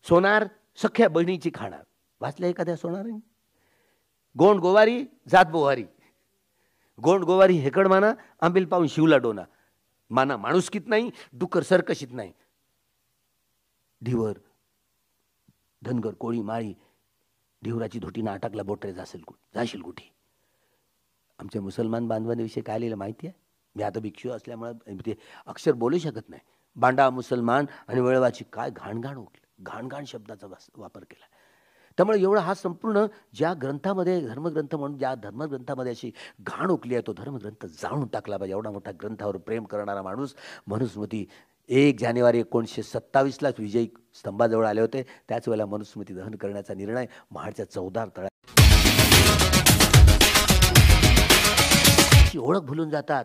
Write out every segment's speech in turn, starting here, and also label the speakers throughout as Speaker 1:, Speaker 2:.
Speaker 1: सोनार सख्या बहिणीची खाणार. वाचल्या एखाद्या सोनाराने? गोंड गोवारी जात बोवारी. गोंड गोवारी हेकड माना, आंबील पाहून शिवला डोना. माना माणुसकीत नाही, डुकर सरकशीत नाही. ढिवर धनगर कोळी माळी ढिवराची धोटीनं अटकला बोटरे जाशील कुठे. आमच्या मुसलमान बांधवांविषयी काय लिहिलं माहिती आहे? मी आता भिक्षू असल्यामुळे ते अक्षर बोलू शकत नाही. बांडा मुसलमान आणि वळवाची काय घाणघाण घाणघाण शब्दाचा वापर केला. त्यामुळे एवढा हा संपूर्ण ज्या ग्रंथामध्ये धर्मग्रंथ म्हणून ज्या धर्मग्रंथामध्ये अशी घाण उकली आहे तो धर्मग्रंथ जाळून टाकला पाहिजे. एवढा मोठा ग्रंथावर प्रेम करणारा माणूस. मनुस्मृती 1 जानेवारी 1927 विजयी स्तंभाजवळ आले होते. त्याच वेळेला मनुस्मृती दहन करण्याचा निर्णय महाडच्या 14 तळ्यात ओळख भुलून जातात.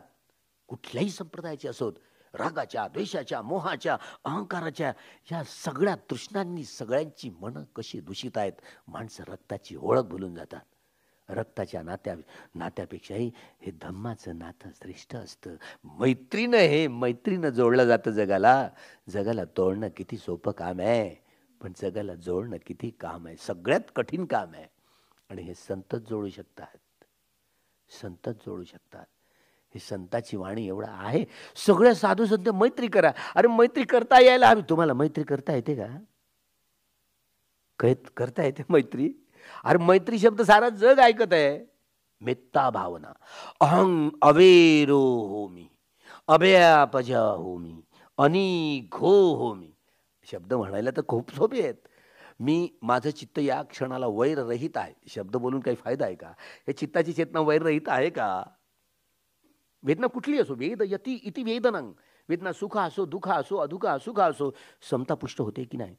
Speaker 1: कुठल्याही संप्रदायाची असोत, रागाच्या, द्वेषाच्या, मोहाच्या, अहंकाराच्या या सगळ्या तृष्णांनी सगळ्यांची मनं कशी दूषित आहेत. माणसं रक्ताची ओळख भुलून जातात. रक्ताच्या नात्यापेक्षाही हे धम्माचं नातं श्रेष्ठ असतं. मैत्रीनं जोडलं जातं जगाला. जगाला तोडणं किती सोपं काम आहे, पण जगाला जोडणं किती काम आहे, सगळ्यात कठीण काम आहे. आणि हे संतच जोडू शकतात. हे संताची वाणी एवढा आहे. सगळ्या साधू संत मैत्री करा. अरे मैत्री करता यायला हवी. तुम्हाला मैत्री करता येते का? करता येते मैत्री? अरे मैत्री शब्द सारा जग ऐकत आहे. मेत्ता भावना, अहं अवेरो होमी, अभयापजा होमी, अनिघो होमी. शब्द म्हणायला तर खूप सोपे आहेत. माझं चित्त या क्षणाला वैररहित आहे. शब्द बोलून काही फायदा आहे का? हे चित्ताची चेतना वैररहित आहे का? वेदना कुठली असो, वेद यती इति वेदनं. वेदना सुख असो, दुःख असो, अदुःख असुख असो, समता पुष्ट होते की नाही?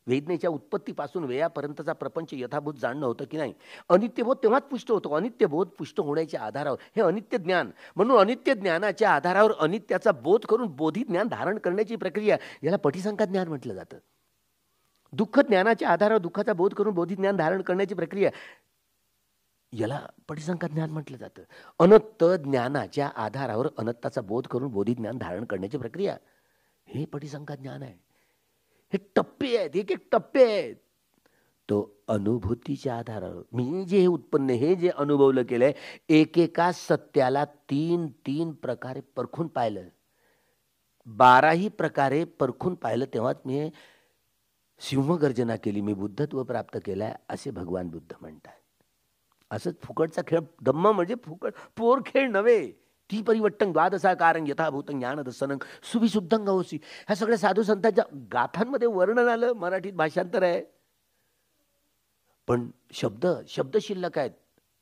Speaker 1: वेदनेच्या उत्पत्तीपासून वेयापर्यंतचा प्रपंच यथाभूत जाणणं होतं की नाही? अनित्यबोध तेव्हाच पुष्ट होतो. अनित्यबोध पुष्ट होण्याच्या आधारावर हे अनित्य ज्ञान. म्हणून अनित्य ज्ञानाच्या आधारावर अनित्याचा बोध करून बोधी ज्ञान धारण करण्याची प्रक्रिया, याला पटिसंख्या ज्ञान म्हटलं जातं. दुःख ज्ञानाच्या आधारावर दुःखाचा बोध करून बोधी ज्ञान धारण करण्याची प्रक्रिया, याला पटिसंख्या ज्ञान म्हटलं जातं. अनंत ज्ञानाच्या आधारावर अनंताचा बोध करून बोधी ज्ञान धारण करण्याची प्रक्रिया, हे पटिसंख्या ज्ञान आहे. हे टप्पे आहेत, एक एक टप्पे आहेत. तो अनुभूतीच्या आधारावर मी जे उत्पन्न, हे जे अनुभवलं केलंय, एकेका सत्याला 3 प्रकारे परखून पाहिलं. 12ही प्रकारे परखून पाहिलं तेव्हाच मी सिंहगर्जना केली, मी बुद्धत्व प्राप्त केलाय, असे भगवान बुद्ध म्हणतात. असंच फुकटचा खेळ धम्म म्हणजे फुकट पोर खेळ नव्हे. ती परिवट्टं द्वादशाकारं यथाभूतं ज्ञानदर्शनं सुविशुद्धं होसी. ह्या सगळ्या साधू संतांच्या गाथांमध्ये वर्णन आलं. मराठीत भाषांतर आहे, पण शब्द शिल्लक आहेत.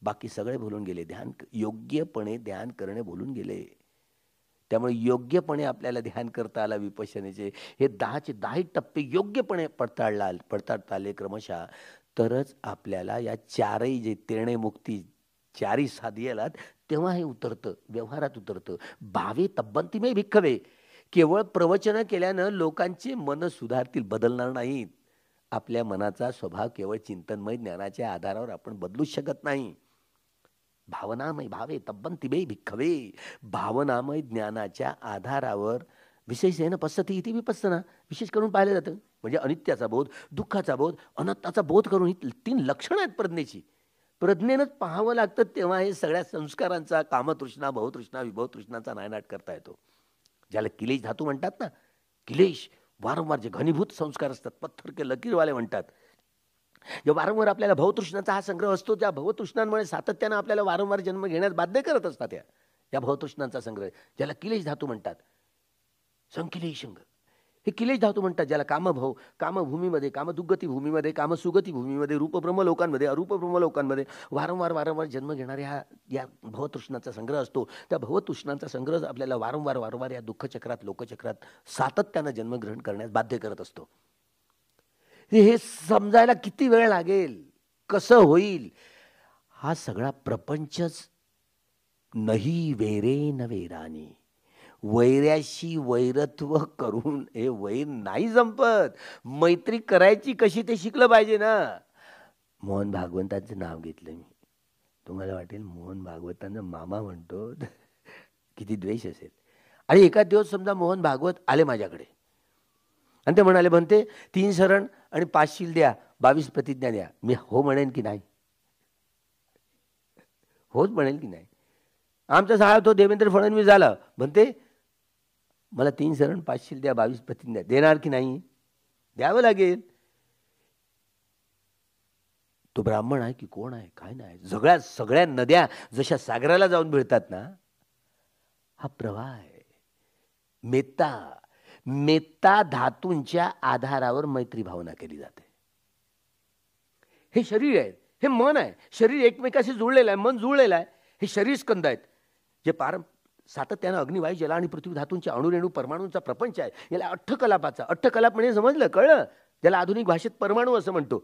Speaker 1: बाकी सगळे भुलून गेले. योग्यपणे ध्यान करणे भुलून गेले. त्यामुळे योग्यपणे आपल्याला ध्यान करता आला विपश्यनेचे हे 10चे 10 टप्पे योग्यपणे पडताळता आले क्रमशः, तरच आपल्याला या चारही जे तेणे मुक्ती चारी साधियालात तेव्हा हे उतरतं, व्यवहारात उतरतं. भावे तब्बंती मे भिक्खवे. केवळ प्रवचन केल्यानं लोकांचे मन सुधारतील, बदलणार नाहीत. आपल्या मनाचा स्वभाव केवळ चिंतनमय ज्ञानाच्या आधारावर आपण बदलूच शकत नाही. भावनामय भावे तब्बंती मे भिक्खवे. भावनामय ज्ञानाच्या आधारावर विशेषेण पश्यति इति विपස්සना, विशेष करून पाहिलं जातं. म्हणजे अनित्याचा बोध, दुःखाचा बोध, अनंताचा बोध करून ही 3 लक्षणं आहेत प्रज्ञेची. प्रज्ञेनंच पाहावं लागतं, तेव्हा हे सगळ्या संस्कारांचा, कामतृष्णा, भवतृष्णा, विभवतृष्णाचा नायनाट करता येतो. ज्याला किलेश धातू म्हणतात ना, किलेश वारंवार जे घनीभूत संस्कार असतात, पत्थर के लकीरवाले म्हणतात. जे वारंवार आपल्याला भवतृष्णाचा हा संग्रह असतो, ज्या भवतृष्णांमुळे सातत्यानं आपल्याला वारंवार जन्म घेण्यास बाध्य करत असतात. या भवतृष्णांचा संग्रह, ज्याला किलेश धातू म्हणतात, संकिलेशंग, हे किलेश धातू म्हणतात. ज्याला कामभव, कामभूमीमध्ये, कामदुर्गती भूमीमध्ये, कामसुगती भूमीमध्ये, रूपब्रह्मलोकांमध्ये, अरूपब्रह्मलोकांमध्ये वारंवार जन्म घेणाऱ्या या भवतृष्णाचा संग्रह असतो. त्या भवतृष्णांचा संग्रह आपल्याला वारंवार या दुःखचक्रात, लोकचक्रात सातत्यानं जन्मग्रहण करण्यास बाध्य करत असतो. हे समजायला किती वेळ लागेल, कसं होईल? हा सगळा प्रपंचच नाही वेरे न वेरानी. वैऱ्याशी वैरत्व करून हे वैर नाही संपत. मैत्री करायची कशी ते शिकलं पाहिजे ना. मोहन भागवतांचं नाव घेतलं मी. तुम्हाला वाटेल मोहन भागवतांना मामा म्हणतो, किती द्वेष असेल. आणि एका दिवस समजा मोहन भागवत आले माझ्याकडे आणि ते म्हणाले, म्हणते 3 शरण आणि 5 शील द्या, 22 प्रतिज्ञा द्या. मी हो म्हणेन की नाही? होच म्हणेल की नाही? आमचा साहेब तो देवेंद्र फडणवीस झाला, म्हणते मला 3 शरण 5 शील द्या, 22 प्रतिज्ञा. देणार की नाही? द्यावं लागेल. तो ब्राह्मण आहे की कोण आहे काय नाही, सगळ्या नद्या जशा सागराला जाऊन मिळतात ना, हा प्रवाह आहे. मेत्ता धातूंच्या आधारावर मैत्री भावना केली जाते. हे शरीर आहे, हे मन आहे. शरीर एकमेकाशी जुळलेलं आहे, मन जुळलेलं आहे. हे शरीर स्कंद आहेत जे सातत्यानं अग्नी, वायू, जल आणि पृथ्वी धातूंच्या अणुरेणू परमाणूंचा प्रपंच आहे. याला अठ्ठकलाप म्हणजे समजलं, कळलं? ज्याला आधुनिक भाषेत परमाणू असं म्हणतो,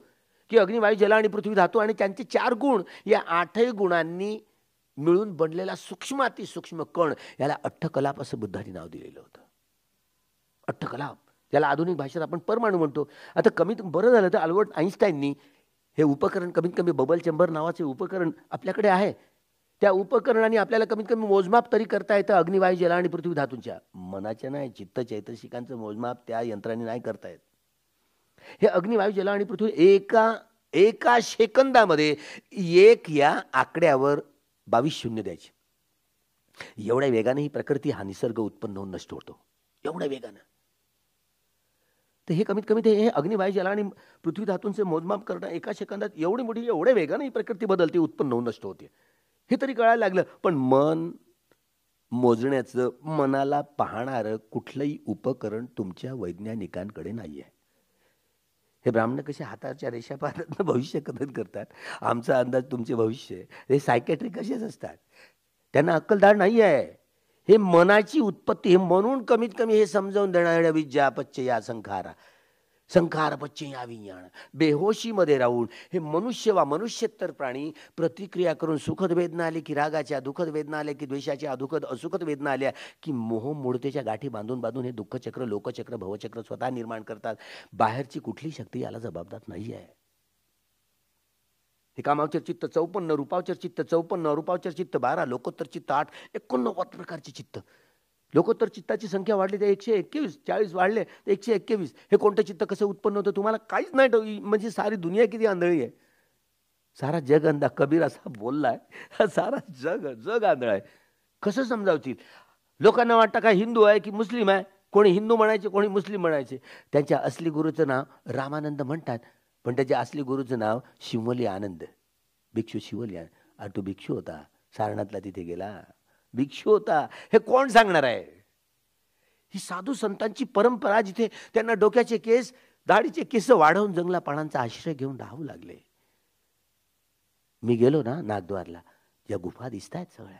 Speaker 1: की अग्नी, वायू, जल आणि पृथ्वी धातू आणि त्यांचे 4 गुण, या 8ही गुणांनी मिळून बनलेला सूक्ष्मातिसूक्ष्म कण, याला अठ्ठकलाप असं बुद्धांनी नाव दिलेलं होतं. अठ्ठकलाप, त्याला आधुनिक भाषेत आपण परमाणू म्हणतो. आता बरं झालं तर अल्बर्ट आइन्स्टाईननी हे उपकरण, कमीत कमी बबल चेंबर नावाचे उपकरण आपल्याकडे आहे. त्या उपकरणाने आपल्याला कमीत कमी मोजमाप तरी करता येतं अग्नी, वायू, जल आणि पृथ्वी धातूंच्या. मनाच्या नाही, चित्त चैतसिकांचं मोजमाप त्या यंत्राने नाही करता येत. हे अग्नी, वायू, जल आणि पृथ्वी एका सेकंदामध्ये 1 या आकड्यावर 22 शून्य द्यायचे. एवढ्या वेगाने ही प्रकृती, हा निसर्ग उत्पन्न होऊन नष्ट होतो, एवढ्या वेगानं. तर हे कमीत कमी हे अग्नी, वायू, जल आणि पृथ्वी धातूंचे मोजमाप करणं एका सेकंदात एवढी मोठी, एवढ्या वेगाने ही प्रकृती बदलते, उत्पन्न होऊन नष्ट होते, हे तरी कळायला लागलं. पण मन मोजण्याचं, मनाला पाहणारं कुठलंही उपकरण तुमच्या वैज्ञानिकांकडे नाही आहे. हे ब्राह्मण कसे हाताच्या रेषा पाहतात, भविष्य कथन करतात, आमचा अंदाज तुमचे भविष्य. हे सायकॅट्रिक कसेच असतात, त्यांना अक्कलदार नाही आहे. हे मनाची उत्पत्ती, हे म्हणून कमीत कमी हे समजावून देणाऱ्या विद्या पच्चे या संखार पच्चे या विज्ञान, बेहोशीमध्ये राहून हे मनुष्यत्तर प्राणी प्रतिक्रिया करून सुखद वेदना आली की रागाच्या, दुःखद वेदना आल्या की द्वेषाच्या, दुःखद असुखद वेदना आल्या की मोह मूर्तेच्या गाठी बांधून हे दुःखचक्र, लोकचक्र, भवचक्र स्वतः निर्माण करतात. बाहेरची कुठली शक्ती याला जबाबदार नाही आहे. हे कामावचर चित्त 54, रूपावचर चित्त 54, अरूपावचर चित्त 12, लोकोत्तर चित्त 8, 89 प्रकारचे चित्त. लोकोत्तर चित्ताची संख्या वाढली तर 121, 40 वाढले तर 121. हे कोणतं चित्त कसं उत्पन्न होतं तुम्हाला काहीच नाही. म्हणजे सारी दुनिया किती आंधळी आहे, सारा जग अंधा. कबीर असा बोललाय, सारा जग आंधळ आहे. कसं समजावतील? लोकांना वाटतं काय हिंदू आहे की मुस्लिम आहे, कोणी हिंदू म्हणायचे, कोणी मुस्लिम म्हणायचे. त्यांच्या असली गुरुचं नाव रामानंद म्हणतात, पण त्याच्या असली गुरुचं नाव शिवली आनंद, भिक्षू शिवली आनंद. अरे तो भिक्षू होता, सारनाथला तिथे गेला, भिक्षू होता. हे कोण सांगणार आहे? ही साधू संतांची परंपरा, जिथे त्यांना डोक्याचे केस, दाढीचे केस वाढवून जंगला पानांचा आश्रय घेऊन राहू लागले. मी गेलो ना नागद्वारला, ज्या गुफा दिसत आहेत सगळ्या,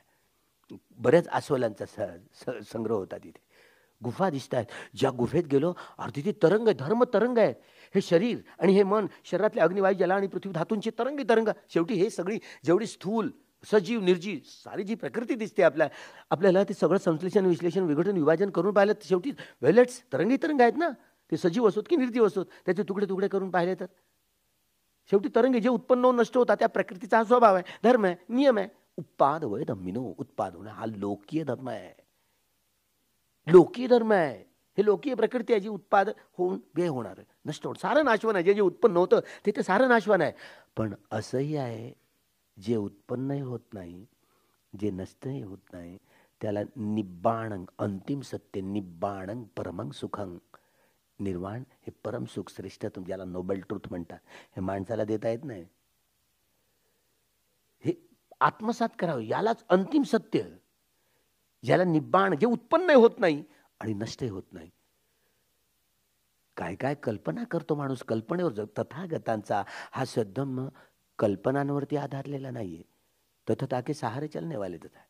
Speaker 1: बऱ्याच अस्वलांचा संग्रह होता तिथे. गुफा दिसत आहेत, ज्या गुफेत गेलो तिथे तरंग आहे, धर्म तरंग आहे. हे शरीर आणि हे मन, शरीरातले अग्नी, वायू, जल आणि पृथ्वी धातूंचे तरंग. शेवटी हे सगळी जेवढी स्थूल, सजीव, निर्जीव सारी जी प्रकृती दिसते आपल्याला ते सगळं संश्लेषण, विश्लेषण, विघटन, विभाजन करून पाहिलं तर शेवटी वेलेट्स तरंग आहेत ना. ते सजीव असोत की निर्जीव असोत, त्याचे तुकडे करून पाहिले तर शेवटी तरंग जे उत्पन्न होऊन नष्ट होतात. त्या प्रकृतीचा हा स्वभाव आहे, धर्म आहे, नियम आहे. उत्पाद वय धम्मिनो, उत्पाद होणं हा लोकीय धर्म आहे. लोकीय धर्म आहे. हे लोकीय प्रकृती आहे जी उत्पाद होऊन व्यय होणार, नष्ट होणार, सारं नाशवान आहे. जे उत्पन्न होतं ते सारं नाशवान आहे. पण असंही आहे, जे उत्पन्नही होत नाही, जे नष्टही होत नाही, त्याला निब्बाणं, अंतिम सत्य, निब्बाणं परमं सुखं, निर्वाण हे परम सुख, श्रेष्ठत्व, ज्याला नोबेल ट्रूथ म्हणतात, हे माणसाला देता येत नाही. हे आत्मसात करावं, यालाच अंतिम सत्य, ज्याला निब्बाण, जे उत्पन्न होत नाही आणि नष्टही होत नाही. काय काय कल्पना करतो माणूस, कल्पनेवर. तथागतांचा हा सद्धम्म कल्पनांवरती आधारलेला नाहीये. तथा के सहारे चलने वाले तथा,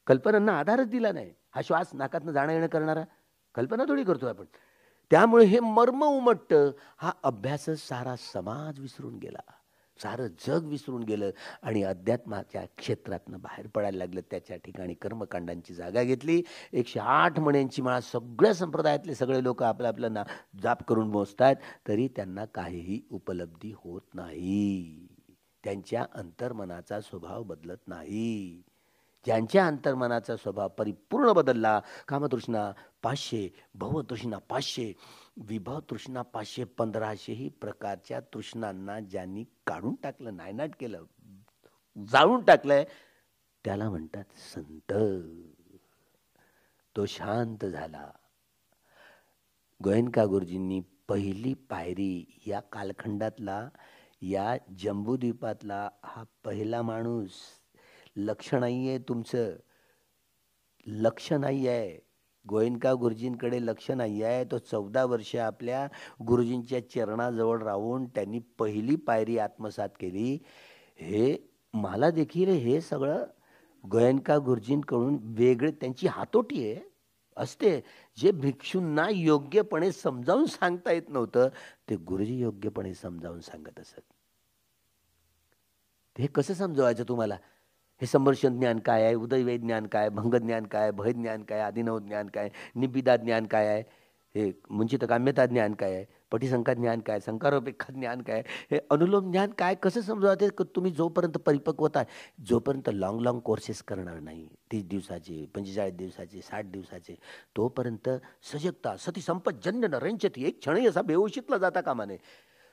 Speaker 1: कल्पनांना आधारच दिला नाही. हा श्वास नाकातनं जाणं येणं करणारा कल्पना थोडी करतोय आपण. त्यामुळे हे मर्म उमटतं. हा अभ्यास सारा समाज विसरून गेला, सारं जग विसरून गेलं आणि अध्यात्माच्या क्षेत्रातनं बाहेर पडायला लागलं. त्याच्या ठिकाणी कर्मकांडांची जागा घेतली. 108 मण्यांची माळा सगळ्या संप्रदायातले सगळे लोक आपलं जाप करून मोजतात, तरी त्यांना काहीही उपलब्धी होत नाही. त्यांच्या अंतर्मनाचा स्वभाव बदलत नाही. ज्यांच्या अंतर्मनाचा स्वभाव परिपूर्ण बदलला, कामतृष्णा 500, भवतृष्णा 500, विभव तृष्णा 500, 1500 प्रकारच्या तृष्णांना ज्यांनी काढून टाकलं, नायनाट केलं, जाळून टाकलंय, त्याला म्हणतात संत. तो शांत झाला. गोयनका गुरुजींनी पहिली पायरी या कालखंडातला, या जम्बूद्वीपातला हा पहिला माणूस, लक्ष नाहीये तुमचं, लक्ष नाही आहे गोयनका गुरुजींकडे, लक्ष नाही आहे. तो 14 वर्ष आपल्या गुरुजींच्या चरणाजवळ राहून त्यांनी पहिली पायरी आत्मसात केली. हे मला देखील हे सगळं गोयनका गुरुजींकडून वेगळे, त्यांची हातोटी आहे असते. जे भिक्षूंना योग्यपणे समजावून सांगता येत नव्हतं ते गुरुजी योग्यपणे समजावून सांगत असत. हे कसं समजवायचं तुम्हाला? हे संवर्षण ज्ञान काय आहे, उदयवेद ज्ञान काय, भंग ज्ञान काय, भय ज्ञान काय, आदिनव ज्ञान काय, निबिदा ज्ञान काय आहे, हे मुंचित काम्यता ज्ञान काय आहे, पटिसंका ज्ञान काय, संकारोपेक्षा ज्ञान काय, हे अनुलोम ज्ञान काय, कसं समजावते? तुम्ही जोपर्यंत परिपक्वता, जोपर्यंत लॉंग कोर्सेस करणार नाही, 30 दिवसाचे, 45 दिवसाचे, 60 दिवसाचे, तोपर्यंत सजगता सती संपत जन्य न रंचती, एक क्षणही असा बेहोशीतला जाता कामा नये.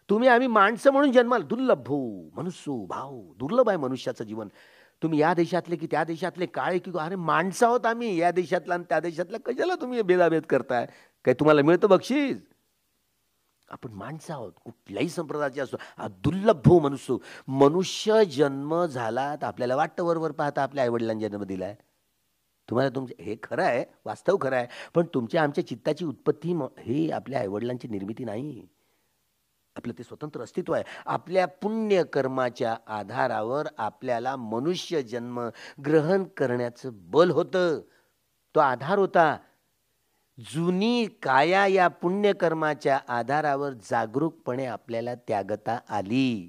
Speaker 1: तुम्ही आम्ही माणसं म्हणून जन्माला दुर्लभ मनुष्य भाऊ, दुर्लभ आहे मनुष्याचं जीवन. तुम्ही या देशातले की त्या देशातले, काळे की, अरे माणसं आहोत आम्ही, या देशातला आणि त्या देशातला, कशाला तुम्ही भेदाभेद करताय? काय तुम्हाला मिळतं बक्षीस? आपण माणसं आहोत, कुठल्याही संप्रदायाचे असो. दुर्लभ मनुष्य, मनुष्य जन्म झाला तर आपल्याला वाटतं वरवर पाहता आपल्या आईवडिलांनी जन्म दिलाय. तुम्हाला तुमचे हे खरं आहे, वास्तव खरं आहे, पण तुमच्या आमच्या चित्ताची उत्पत्ती हे आपल्या आईवडिलांची निर्मिती नाही. आपलं ते स्वतंत्र अस्तित्व आहे. आपल्या पुण्यकर्माच्या आधारावर आपल्याला मनुष्य जन्म ग्रहण करण्याचं बल होतं, तो आधार होता. जुनी काया या पुण्यकर्माच्या आधारावर जागरूकपणे आपल्याला त्यागता आली.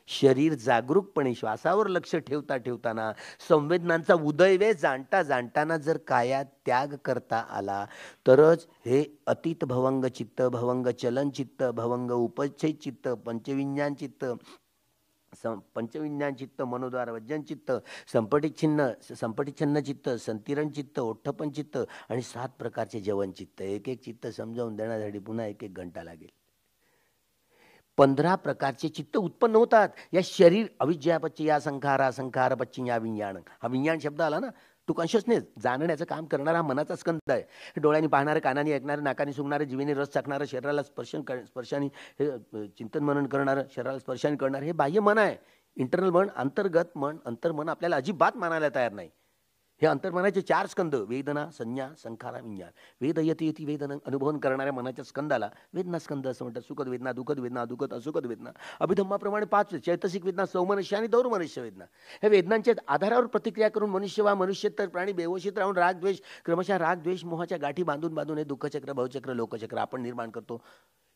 Speaker 1: शरीर जागरूकपणे श्वासावर लक्ष ठेवता ठेवताना, संवेदनांचा उदयवे जाणता जाणताना जर काया त्याग करता आला तरच हे अतीत भवंग चित्त, भवंग चलन चित्त, भवंग उपच्छय चित्त, पंचविज्ञान चित्त, पंचविज्ञान चित्त, मनोद्वार वज्जन चित्त, संपटिच्छिन्न चित्त, संतिरण चित्त, ओठ्ठपन चित्त आणि 7 प्रकारचे जवन चित्त. एक एक चित्त समजावून देण्यासाठी पुन्हा 1 घंटा लागेल. 15 प्रकारचे चित्त उत्पन्न होतात. या शरीर अविद्यापच्ची या संखार पच्ची या विज्ञान, हा विज्ञान शब्द आला ना, टू कॉन्शियसनेस, जाणण्याचं काम करणारा मनाचा स्कंद आहे. डोळ्यांनी पाहणारे, कानाने ऐकणारे, नाकाने सुंगणारे, जीवेने रस चाकणारं, शरीराला स्पर्शाने हे चिंतन मनन करणारं, शरीराला स्पर्शाने करणारं, हे बाह्य मन आहे. इंटरनल मन, अंतर्गत मन, अंतर्मन आपल्याला अजिबात मानायला तयार नाही. हे अंतर्मनाचे 4 स्कंद, वेदना, संज्ञा, संखारा, विज्ञान. वेद यती यती वेदना अनुभवन करणाऱ्या मनाच्या स्कंदाला वेदना स्कंद असं म्हणतात. सुखद वेदना, दुःखद वेदना, दुःखद असुखद वेदना. अभिधम्माप्रमाणे 5 चैतसिक वेदना, सौमनस्य आणि दौर्मनस्य वेदना. हे वेदनांच्या आधारावर प्रतिक्रिया करून मनुष्य वा मनुष्यतर प्राणी बेहोशीत राहून राग द्वेष, क्रमशः राग द्वेष मोहाच्या गाठी बांधून बांधून हे दुःखचक्र, भवचक्र, लोकचक्र आपण निर्माण करतो.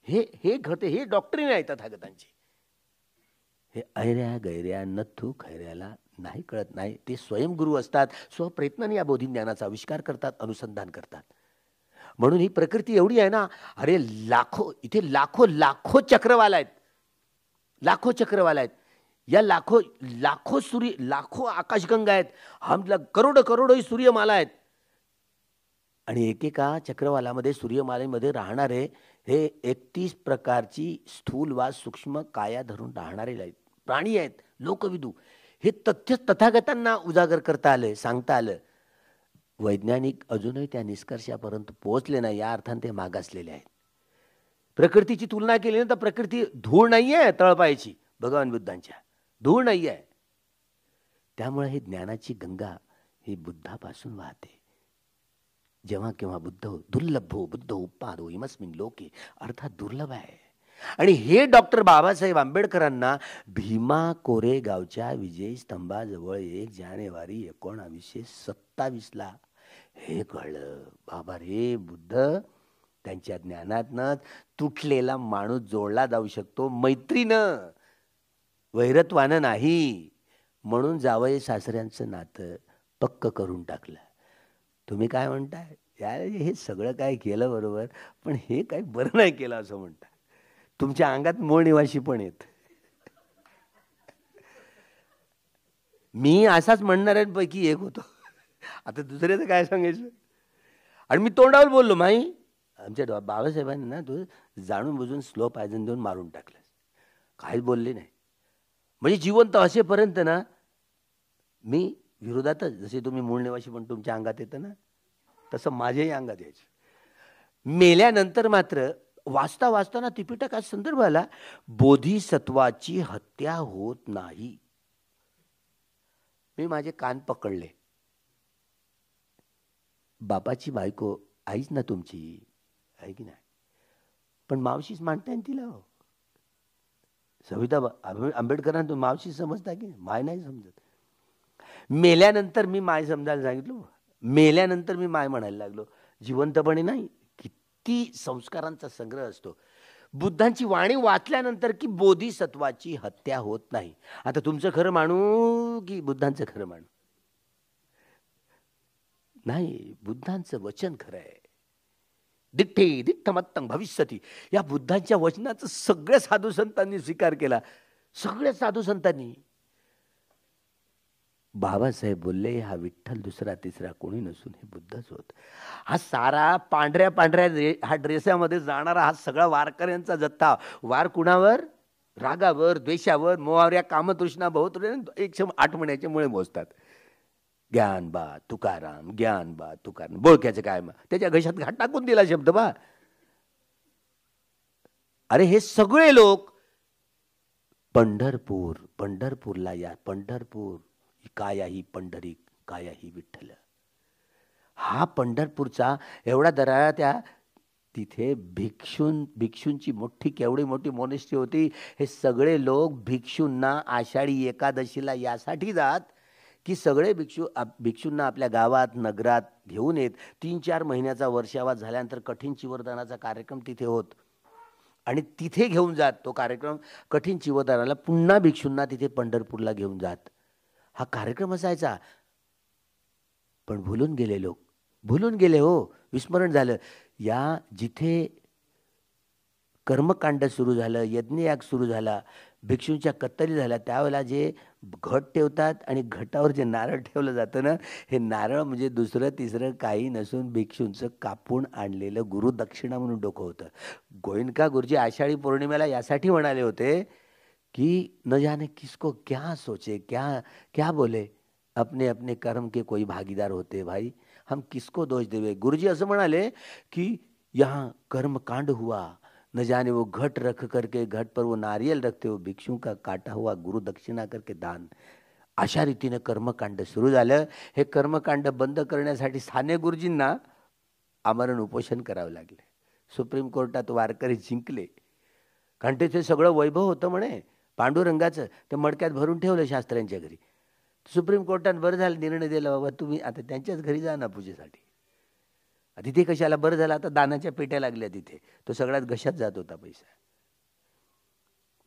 Speaker 1: हे घडते. हे डॉक्टरीन आहे तथागतांची. हे ऐऱ्या गैऱ्या नथू खैऱ्याला नाही कळत नाही. ते स्वयंगुरु असतात, स्वप्रयत्नाने या बोधिज्ञानाचा आविष्कार करतात, अनुसंधान करतात. म्हणून ही प्रकृती एवढी आहे ना, अरे लाखो, इथे लाखो चक्रवाला आहेत, लाखो चक्रवाला आहेत. या लाखो सूर्य, लाखो आकाशगंगा आहेत, हमला करोडो सूर्यमाला आहेत. आणि एकेका चक्रवालामध्ये, सूर्यमालेमध्ये राहणारे हे 31 प्रकारची स्थूल वा सूक्ष्म काया धरून राहणारे आहेत, प्राणी आहेत, लोकविदू. हे तथ्य तथागतांना उजागर करता आलं, सांगता आलं. वैज्ञानिक अजूनही त्या निष्कर्षापर्यंत पोहोचले नाही, या अर्थाने ते मागासलेले आहेत. प्रकृतीची तुलना केली ना तर प्रकृती धूळ नाही आहे तळपायाची, भगवान बुद्धांच्या धूळ नाही आहे. त्यामुळे ही ज्ञानाची गंगा ही बुद्धापासून वाहते. जेव्हा केव्हा दुर्लभो बुद्ध उपादो इमस्मिन लोके, अर्थात दुर्लभ आहे. आणि हे डॉक्टर बाबासाहेब आंबेडकरांना भीमा कोरेगावच्या विजय स्तंभाजवळ 1 जानेवारी 1927 हे कळलं. बाबा रे, बुद्ध त्यांच्या ज्ञानातनं तुटलेला माणूस जोडला जाऊ शकतो मैत्रीनं, वैरत्वानं नाही. म्हणून जावई सासऱ्यांचं नातं पक्क करून टाकलं. तुम्ही काय म्हणताय? यार हे सगळं काय केलं बरोबर, पण हे काय बरं नाही केलं असं म्हणता. तुमच्या अंगात मूळ निवासी पण आहेत. मी असाच म्हणणाऱ्यांपैकी एक होतो. आता दुसऱ्याचं काय सांगायचं. आणि मी तोंडावर बोललो, माई आमच्या बाबासाहेबांनी ना तू जाणून बुजून स्लो पायजन देऊन मारून टाकलं. काहीच बोलले नाही. म्हणजे जिवंत असेपर्यंत ना मी विरोधातच, जसे तुम्ही मूळ निवासी पण तुमच्या अंगात येतं ना, तसं माझ्याही अंगात यायचं. मेल्यानंतर मात्र वाचता वाचताना त्रिपिटकात संदर्भ आला, बोधिसत्वाची हत्या होत नाही. मी माझे कान पकडले. बापाची बायको आईच ना तुमची, आहे की नाही, पण मावशीच मानताय ना तिला. हो, सविता आंबेडकरांना तुम्ही मावशी समजता की माय नाही समजत. मेल्यानंतर मी माय समजायला सांगितलो. मेल्यानंतर मी माय म्हणायला लागलो, जिवंतपणे नाही. किती संस्कारांचा संग्रह असतो. बुद्धांची वाणी वाचल्यानंतर की बोधिसत्वाची हत्या होत नाही. आता तुमचं खरं मानू की बुद्धांचं खरं मानू? नाही, बुद्धांचं वचन खरं आहे. दिठ्ठे दिठ्ठमत्तं भविष्यती, या बुद्धांच्या वचनाचा सगळ्या साधू संतांनी स्वीकार केला. सगळ्या साधू संतांनी. बाबासाहेब बोलले, हा विठ्ठल दुसरा तिसरा कोणी नसून हे बुद्धच होत. हा सारा पांढऱ्या हा ड्रेसामध्ये जाणारा हा सगळा वारकऱ्यांचा जत्था. वार कुणावर? रागावर, द्वेषावर, मोहावर, या कामतृष्णा बहुत 108 महिन्याच्या मुळे मोजतात. ज्ञान बा तुकाराम, ज्ञान बा तुकाराम. बोळक्याचं काय मग त्याच्या घशात घाट टाकून दिला शब्द बा. अरे हे सगळे लोक पंढरपूरला या. पंढरपूर काया ही पंढरी, काया ही विठ्ठल. हा पंढरपूरचा एवढा दरारा, त्या तिथे भिक्षूंची मोठी केवढी मोठी मोनेस्ट्री होती. हे सगळे लोक भिक्षूंना आषाढी एकादशीला यासाठी जात की सगळे भिक्षूंना आपल्या गावात नगरात घेऊन येत. 3-4 महिन्याचा वर्षावास झाल्यानंतर कठीण चिवरदानाचा कार्यक्रम तिथे होत आणि तिथे घेऊन जात. तो कार्यक्रम कठीण चिवरदानाला पुन्हा भिक्षूंना तिथे पंढरपूरला घेऊन जात. हा कार्यक्रम असायचा. पण भुलून गेले लोक, भुलून गेले. हो, विस्मरण झालं. या जिथे कर्मकांड सुरू झालं, यज्ञयाग सुरू झाला, भिक्षूंच्या कत्तली झाल्या, त्यावेळेला जे घट ठेवतात आणि घटावर जे नारळ ठेवलं जातं ना, हे नारळ म्हणजे दुसरं तिसरं काही नसून भिक्षूंचं कापून आणलेलं गुरुदक्षिणा म्हणून डोकं होतं. गोयनका गुरुजी आषाढी पौर्णिमेला यासाठी म्हणाले होते कि न जाने किसको क्या सोचे, क्या बोले, अपने अपने कर्म के कोई भागीदार होते भाई, हम किसको दोष देवे. गुरुजी असं म्हणाले कि यहाँ कर्म कांड हुआ, न जाने वो घट रख करके, घट पर वो नारियल रखते, वो भिक्षु का काटा हुआ गुरु दक्षिणा करके दान. अशा रीतीने कर्मकांड सुरू झालं. हे कर्मकांड बंद करण्यासाठी साने गुरुजींना आमरण उपोषण करावं लागले. सुप्रीम कोर्टात वारकरी जिंकले, कारण ते सगळं वैभव होतं म्हणे पांडुरंगाचं, ते मडक्यात भरून ठेवलं शास्त्र्यांच्या घरी. सुप्रीम कोर्टात बरं झालं, निर्णय दिला, बाबा तुम्ही आता त्यांच्याच घरी जा ना पूजेसाठी. तिथे कशाला, बरं झालं आता दानाच्या पेट्या लागल्या तिथे, तो सगळ्यात घशात जात होता पैसा.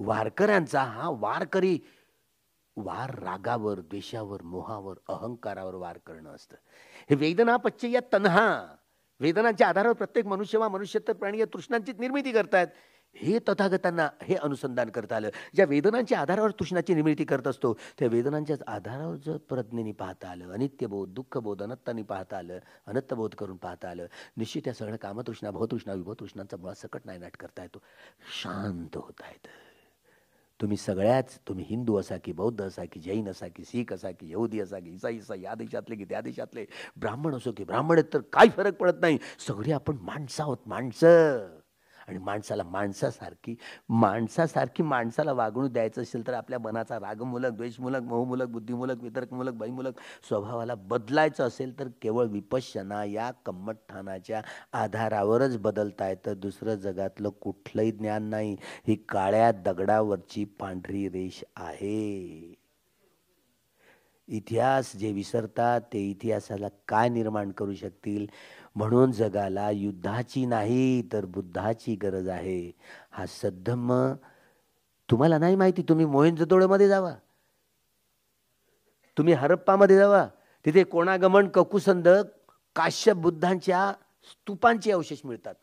Speaker 1: वारकऱ्यांचा हा वारकरी वार रागावर, द्वेषावर, मोहावर, अहंकारावर वार करणं असतं. हे वेदना पश्चय्या तन्हा, वेदनांच्या आधारावर प्रत्येक मनुष्यतर प्राणी या तृष्णांची निर्मिती करतात. हे तथागतांना हे अनुसंधान करता आलं. ज्या वेदनांच्या आधारावर तृष्णाची निर्मिती करत असतो, त्या वेदनांच्याच आधारावर जर प्रज्ञेने पाहता आलं, अनित्यबोध, दुःखबोध, अनत्तानी पाहता आलं, अनंतबोध करून पाहता आलं, निश्चित या सगळ्या कामतृष्णा, भवतृष्णा, विभवतृष्णांचा मुळात सकट नायनाट करता येतो, शांत होता येतं. तुम्ही हिंदू असा की बौद्ध असा की जैन असा की शीख असा की यहुदी असा की ईसाई असा, या देशातले की त्या देशातले, ब्राह्मण असो की ब्राह्मण आहेत, तर काही फरक पडत नाही. सगळे आपण माणसं आहोत, माणसं. आणि माणसाला माणसासारखी माणसाला वागणूक द्यायचं असेल तर आपल्या मनाचा रागमूलक, द्वेषमूलक, मोहमूलक, बुद्धिमूलक, वितर्कमूलक, भयमूलक स्वभावाला बदलायचं असेल तर केवळ विपश्यना या कम्मठठाणाच्या आधारावरच बदलता येतं. दुसरं जगातलं कुठलंही ज्ञान नाही. ही काळ्या दगडावरची पांढरी रेष आहे. इतिहास जे विसरतात ते इतिहासाला काय निर्माण करू शकतील. म्हणून जगाला युद्धाची नाही तर बुद्धाची गरज आहे. हा सद्धम्म तुम्हाला नाही माहिती. तुम्ही मोहेंजोदडोमध्ये जावा, तुम्ही हरप्पामध्ये जावा, तिथे कोणागमन, ककुसंद, काश्यप बुद्धांच्या स्तूपांचे अवशेष मिळतात.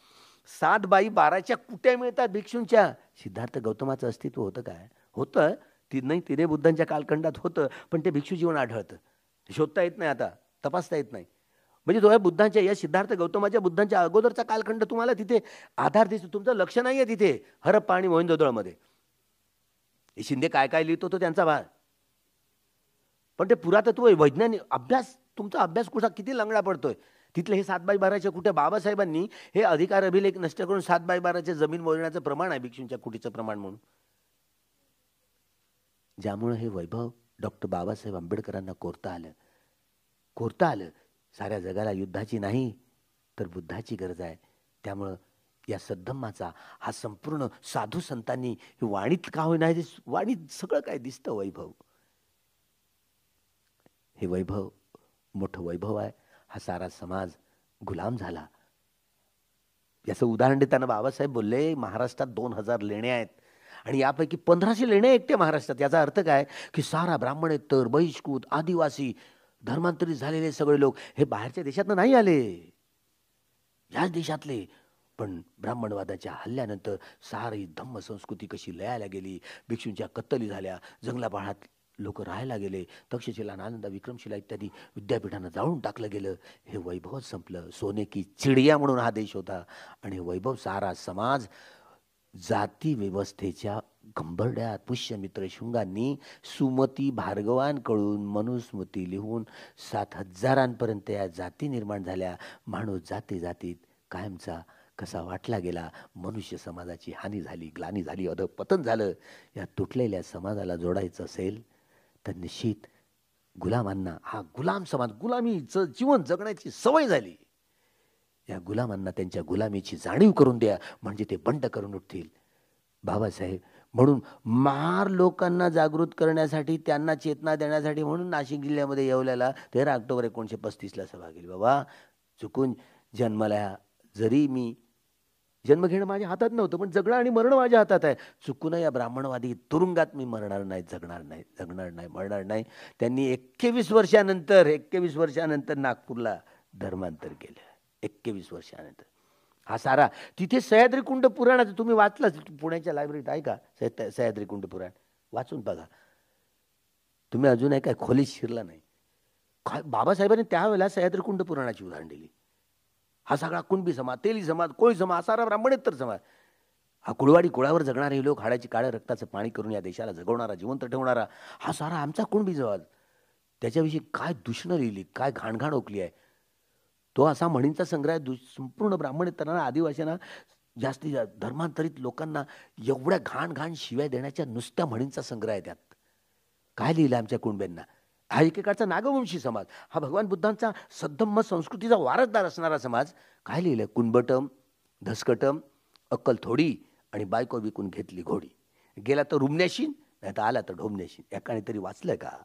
Speaker 1: 7 बाई 12च्या कुट्या मिळतात भिक्षूंच्या. सिद्धार्थ गौतमाचं अस्तित्व होतं काय? होतं, तिने बुद्धांच्या कालखंडात होतं, पण ते भिक्षू जीवन आढळतं. शोधता येत नाही, आता तपासता येत नाही. म्हणजे तो या बुद्धांच्या, या सिद्धार्थ गौतमाच्या बुद्धांच्या अगोदरचा कालखंड तुम्हाला तिथे आधार दिसतो. तुमचं लक्ष नाहीये तिथे हरप्पा आणि मोहेंजोदडोमध्ये. शिंदे काय काय लिहितो तो त्यांचा भाग, पण ते पुरातत्व वैज्ञानिक अभ्यास, तुमचा अभ्यास कुठा किती लंगडा पडतोय. तिथले हे 7/12 कुठे बाबासाहेबांनी हे अधिकार अभिलेख नष्ट करून 7/12 जमीन मोजण्याचं प्रमाण आहे भिक्षूंच्या कुटीचं प्रमाण म्हणून. ज्यामुळे हे वैभव डॉक्टर बाबासाहेब आंबेडकरांना कोरता आलं. साऱ्या जगाला युद्धाची नाही तर बुद्धाची गरज आहे. त्यामुळं या सद्धम्माचा हा संपूर्ण साधू संतांनी वाणीत का होईना, वाणीत सगळं काय दिसतं वैभव. हे वैभव मोठं वैभव आहे. हा सारा समाज गुलाम झाला. याचं उदाहरण देताना बाबासाहेब बोलले, महाराष्ट्रात 2000 लेण्या आहेत आणि यापैकी 1500 लेण्या एकटे महाराष्ट्रात. याचा अर्थ काय की सारा ब्राह्मणेतर, बहिष्कृत, आदिवासी, धर्मांतरित झालेले सगळे लोक हे बाहेरच्या देशातनं नाही आले, याच देशातले. पण ब्राह्मणवादाच्या हल्ल्यानंतर सारी धम्म संस्कृती कशी लयाला गेली. भिक्षूंच्या कत्तली झाल्या, जंगलापाळात लोक राहायला गेले, तक्षशिला, नालंदा, विक्रमशिला इत्यादी विद्यापीठांना जाळून टाकलं गेलं. हे वैभव संपलं. सोने की चिडिया म्हणून हा देश होता आणि वैभव सारा समाज जाती व्यवस्थेच्या गंभरड्यात पुष्यमित्र शुंगांनी सुमती भार्गवांकडून मनुस्मृती लिहून 7000पर्यंत या जाती निर्माण झाल्या. माणूस जाती जातीत कायमचा कसा वाटला गेला. मनुष्य समाजाची हानी झाली, ग्लानी झाली, अधःपतन झालं. या तुटलेल्या समाजाला जोडायचं असेल तर निश्चित गुलामांना, हा गुलाम समाज, गुलामीचं जीवन जगण्याची सवय झाली, या गुलामांना त्यांच्या गुलामीची जाणीव करून द्या, म्हणजे ते बंड करून उठतील. बाबासाहेब म्हणून महार लोकांना जागृत करण्यासाठी, त्यांना चेतना देण्यासाठी म्हणून नाशिक जिल्ह्यामध्ये येवल्याला 13 ऑक्टोबर 1935 सभा केली. बाबा चुकून जन्माला, जरी मी जन्म घेणं माझ्या हातात नव्हतं, पण जगणं आणि मरण माझ्या हातात आहे. चुकून या ब्राह्मणवादी तुरुंगात मी मरणार नाही, जगणार नाही, मरणार नाही. त्यांनी 21 वर्षानंतर नागपूरला धर्मांतर केलं. 21 वर्षानंतर हा सारा तिथे सह्याद्री कुंड पुराणाचं तुम्ही वाचलं, पुण्याच्या लायब्ररीत आहे का सह्याद्री कुंड पुराण, वाचून बघा तुम्ही. अजून आहे काय खोलीत शिरला नाही. बाबासाहेबांनी त्यावेळेला सह्याद्री कुंड पुराणाची उदाहरण दिली. हा सगळा कुणबी समाज, तेली समाज, कोळी समाज, सारा ब्राह्मणेतर समाज, हा कुळवाडी कुळावर जगणारे लोक, हाडाची काळ्या रक्ताचं पाणी करून या देशाला जगवणारा, जिवंत ठेवणारा हा सारा आमचा कुणबी समाज. त्याच्याविषयी काय दूषणं लिहिली, काय घाणघाण ओकली आहे. तो असा म्हणींचा संग्रह संपूर्ण ब्राह्मणेतरांना, आदिवासींना, जास्तीत जास्त धर्मांतरित लोकांना एवढ्या घाण शिव्या देण्याच्या नुसत्या म्हणींचा संग्रह आहे. त्यात काय लिहिलं आमच्या कुणब्यांना. हा एकेकाळचा नागवंशी समाज, हा भगवान बुद्धांचा सद्धम्म संस्कृतीचा वारसदार असणारा समाज. काय लिहिलं, कुणबटम, धसकटम, अक्कल थोडी आणि बायको विकून घेतली घोडी. गेला तर रुमण्याशीन, नाही तर आला तर ढोमण्याशीन. एकाने तरी वाचलं का?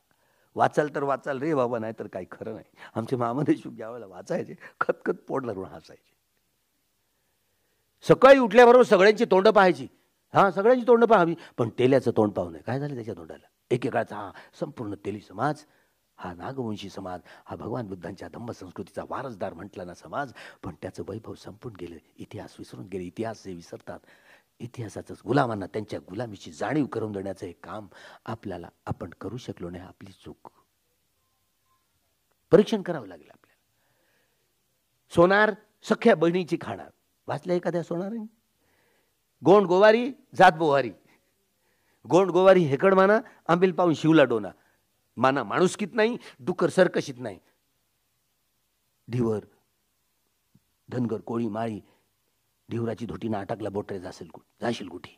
Speaker 1: वाचाल तर वाचाल रे बाबा, नाही तर काही खरं नाही. आमचे मामा देशमुख ज्यावेळेला वाचायचे खतखत पोट धरून हसायचे. सकाळी उठल्याबरोबर सगळ्यांची तोंड पाहायची. हा सगळ्यांची तोंड पाहावी, पण तेल्याचं तोंड पाहू नये. काय झालं त्याच्या तोंडाला? एकेकाळचा हा संपूर्ण तेली समाज, हा नागवंशी समाज, हा भगवान बुद्धांच्या धम्म संस्कृतीचा वारसदार म्हटला ना समाज, पण त्याचं वैभव संपून गेलं. इतिहास विसरून गेले. इतिहास जे विसरतात, इतिहासाचं गुलामांना त्यांच्या गुलामीची जाणीव करून देण्याचं हे काम आपण करू शकलो नाही. आपली चूक. परीक्षण करावं लागेल आपल्याला. सोनार सख्या बहिणीची खाणार, वाचलं एखाद्या सोनार? गोंड गोवारी जात बोवारी, गोंड गोवारी हेकड माना, आंबील पाहून शिवला डोना. माना माणुसकीत नाही, डुकर सरकशीत नाही. ढिवर धनगर कोळी माळी, ढिवराची धोटीनं अटकला बोटरे जाशील कुठे.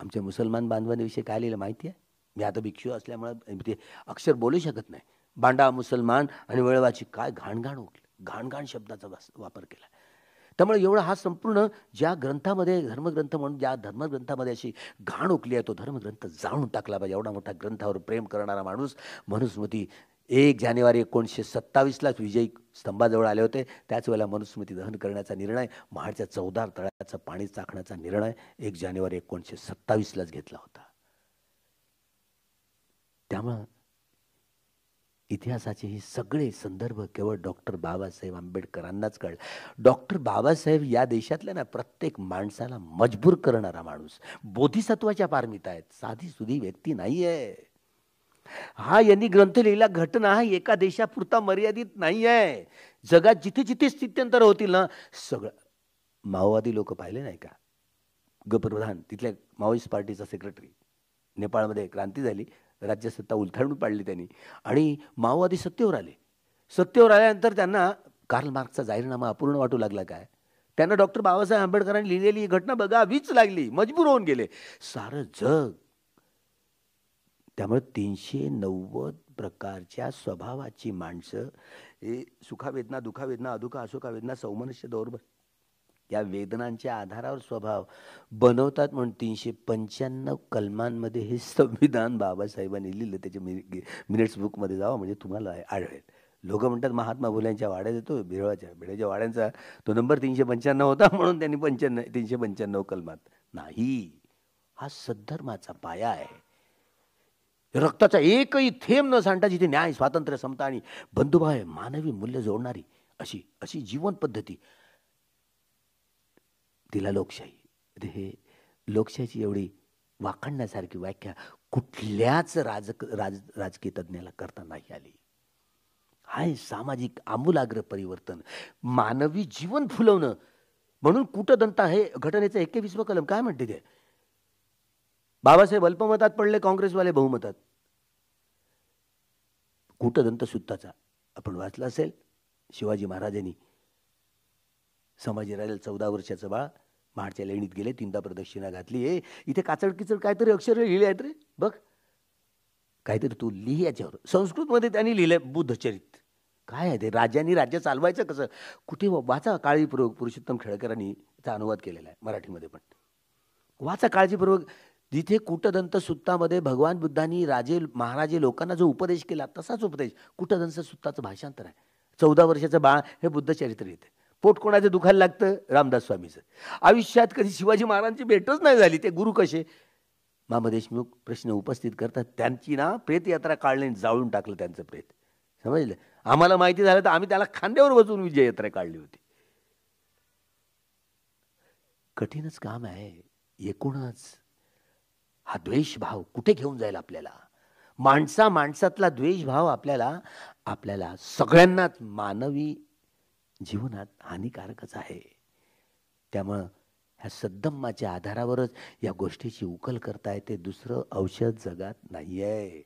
Speaker 1: आमच्या मुसलमान बांधवांविषयी काय लिहिलं माहिती आहे? मी आता भिक्षू असल्यामुळे ते अक्षर बोलू शकत नाही. बांडा मुसलमान आणि वळवाची काय घाणघाण शब्दाचा वापर केला. त्यामुळे एवढा हा संपूर्ण ज्या ग्रंथामध्ये, धर्मग्रंथ म्हणून ज्या धर्मग्रंथामध्ये अशी घाण ओकली आहे, तो धर्मग्रंथ जाळून टाकला पाहिजे. एवढा मोठा ग्रंथावर प्रेम करणारा माणूस. मनुस्मृती 1 जानेवारी 1927 विजयी स्तंभाजवळ आले होते. त्याच वेळेला मनुस्मृती दहन करण्याचा निर्णय, महाडच्या 14 तळ्याचं पाणी चाखण्याचा निर्णय 1 जानेवारी 1927 घेतला होता. त्यामुळं इतिहासाचे हे सगळे संदर्भ केवळ डॉक्टर बाबासाहेब आंबेडकरांनाच कळलं. डॉक्टर बाबासाहेब या देशातल्या ना प्रत्येक माणसाला मजबूर करणारा माणूस, बोधिसत्वाच्या पारमिता आहेत, साधी सुधी व्यक्ती नाहीये. हा यांनी ग्रंथ लिहिला, घटना हा एका देशापुरता मर्यादित नाहीये. जगात जिथे जिथे स्थित्यंतर होतील ना, सगळं माओवादी लोक पाहिले नाही का, गप्रधान तिथल्या माओइस्ट पार्टीचा सेक्रेटरी, नेपाळमध्ये क्रांती झाली, राज्यसत्ता उलथाडून पाडली त्यांनी आणि माओवादी सत्तेवर आले. सत्तेवर आल्यानंतर त्यांना कार्ल मार्क्सचा जाहीरनामा अपूर्ण वाटू लागला. काय त्यांना डॉक्टर बाबासाहेब आंबेडकरांनी लिहिलेली ही घटना बघावीच लागली, मजबूर होऊन गेले सारं जग. त्यामुळे 390 प्रकारच्या स्वभावाची माणसं, हे सुखावेदना, दुखावेदना, अदुखा असुखावेदना, सौमनस्य, दौर्बल्य या वेदनांच्या आधारावर स्वभाव बनवतात. म्हणून 395 कलमांमध्ये हे संविधान बाबासाहेबांनी लिहिलं. त्याच्या मिनिट्स बुकमध्ये जावा म्हणजे तुम्हाला आढळेल. लोक म्हणतात महात्मा फुल्यांच्या वाड्यात येतो, बिळाच्या वाड्यांचा तो नंबर 395 होता म्हणून त्यांनी 395 कलमात. नाही, हा सद्धर्माचा पाया आहे. रक्ताचा एकही थेंब न सांडता जिथे न्याय, स्वातंत्र्य, समता आणि बंधुभाव आहे, मानवी मूल्य जोडणारी अशी जीवन पद्धती, तिला लोकशाही. हे लोकशाहीची एवढी वाखाणण्यासारखी व्याख्या कुठल्याच राजकीय तज्ज्ञाला करता नाही आली. हाय सामाजिक आमूलाग्र परिवर्तन, मानवी जीवन फुलवणं. म्हणून कूटदंता हे घटनेचं 21वं कलम काय म्हणते ते, बाबासाहेब अल्पमतात पडले, काँग्रेसवाले बहुमतात. कूटदंत सुत्ताचा आपण वाचलं असेल. शिवाजी महाराजांनी संभाजीराजाला 14 वर्षाचं बाळ महाडच्या लेणीत गेले, 3दा प्रदक्षिणा घातली. इथे काचड किचड काहीतरी अक्षर लिहिले आहेत रे, बघ काहीतरी तू लिही याच्यावर. संस्कृतमध्ये त्यांनी लिहिलंय बुद्धचरित. काय आहे ते, राजांनी राज्य चालवायचं कसं, कुठे वाचा. काळजीपूर्वक पुरुषोत्तम खेळकरांनी त्याचा अनुवाद केलेला आहे मराठीमध्ये पण, वाचा काळजीपूर्वक. जिथे कूटदंत सुत्तामध्ये भगवान बुद्धांनी राजे महाराजे लोकांना जो उपदेश केला तसाच उपदेश कूटदंत सुत्ताचं भाषांतर आहे. 14 वर्षाचं बाळ हे बुद्धचरित्र येते. पोट कोणाचं दुखायला लागतं, रामदास स्वामीचं. आयुष्यात कधी शिवाजी महाराजांची भेटच नाही झाली, ते गुरु कसे. मामा देशमुख प्रश्न उपस्थित करतात, त्यांची ना प्रेतयात्रा काढली, जाळून टाकलं त्यांचं प्रेत. समजलं, आम्हाला माहिती झालं तर आम्ही त्याला खांद्यावर बसून विजययात्रा काढली होती. कठीणच काम आहे. एकूणच हा द्वेषभाव कुठे घेऊन जाईल आपल्याला. माणसातला द्वेषभाव आपल्याला सगळ्यांनाच मानवी जीवनात हानिकारकच आहे. त्यामुळं ह्या सद्धम्माच्या आधारावरच या गोष्टीची उकल करता येते. दुसरं औषध जगात नाहीये.